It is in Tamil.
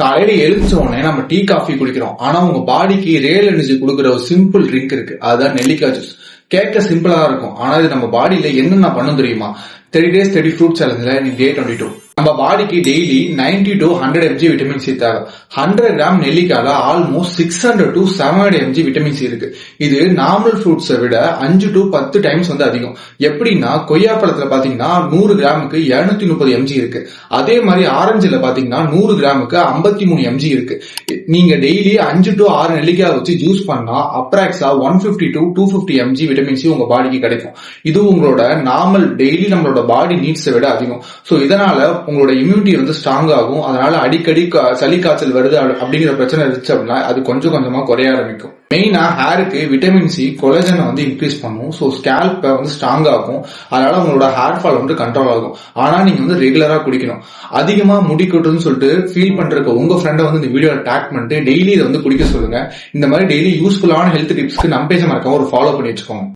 காலையில எழுந்த உடனே நம்ம டீ காஃபி குடிக்கிறோம். ஆனா உங்க பாடிக்கு ரியல் எனர்ஜி கொடுக்குற ஒரு சிம்பிள் ட்ரிங்க் இருக்கு. அதுதான் நெல்லிக்காய் ஜூஸ். கேட்க சிம்பிளா தான் இருக்கும். ஆனா இது நம்ம பாடியில என்னென்ன பண்ணும் தெரியுமா? 30 days 30 fruit சேலஞ்சில் நீ டே 22 நம்ம பாடிக்கு daily 90 to 100 mg vitamin C தேவை. 100 கிராம் நெல்லிக்கால almost 600 to 700 mg vitamin C இருக்கு. இது நார்மல் ஃப்ரூட்ஸை விட 5 to 10 டைம்ஸ் அதிகம். எப்படின்னா கொய்யா பழத்துல பாத்தீங்கன்னா 100 கிராமுக்கு 230 mg இருக்கு. அதே மாதிரி ஆரஞ்சுல பாத்தீங்கன்னா 100 கிராமுக்கு 53 mg இருக்கு. நீங்க டெய்லி 5 to 6 நெல்லிக்காய் வச்சு ஜூஸ் பண்ணா அப்ராக்ஸா 150 to 250 mg விட்டமின் சி உங்க பாடிக்கு கிடைக்கும். இது உங்களோட நார்மல் டெய்லி நம்மளோட பாடி நீட்ஸை விட அதிகம். சோ இதனால உங்களோட இம்யூனிட்டி ஸ்ட்ராங் ஆகும். அதனால அடிக்கடி சளி காய்ச்சல் வருது அப்படிங்கிற பிரச்சனை இருந்துச்சு அப்படின்னா அது கொஞ்சம் கொஞ்சமா குறைய ஆரம்பிக்கும். மெயினா ஹேருக்கு விட்டமின் சி கொலஜனை இன்க்ரீஸ் பண்ணும். ஸோ ஸ்கேல்பை ஸ்ட்ராங் ஆகும். அதனால உங்களோட ஹேர் ஃபால் கண்ட்ரோல் ஆகும். ஆனா நீங்க ரெகுலரா குடிக்கணும். அதிகமா முடி கொட்டுன்னு சொல்லிட்டு ஃபீல் பண்றதுக்கு உங்க ஃப்ரெண்டை இந்த வீடியோ டேக் பண்ணிட்டு டெய்லி இதை குடிக்க சொல்லுங்க. இந்த மாதிரி டெய்லி யூஸ்ஃபுல்லான ஹெல்த் டிப்ஸ்க்கு நம்ம பேஜ் மறக்காம ஒரு ஃபாலோ பண்ணி வச்சுக்கோங்க.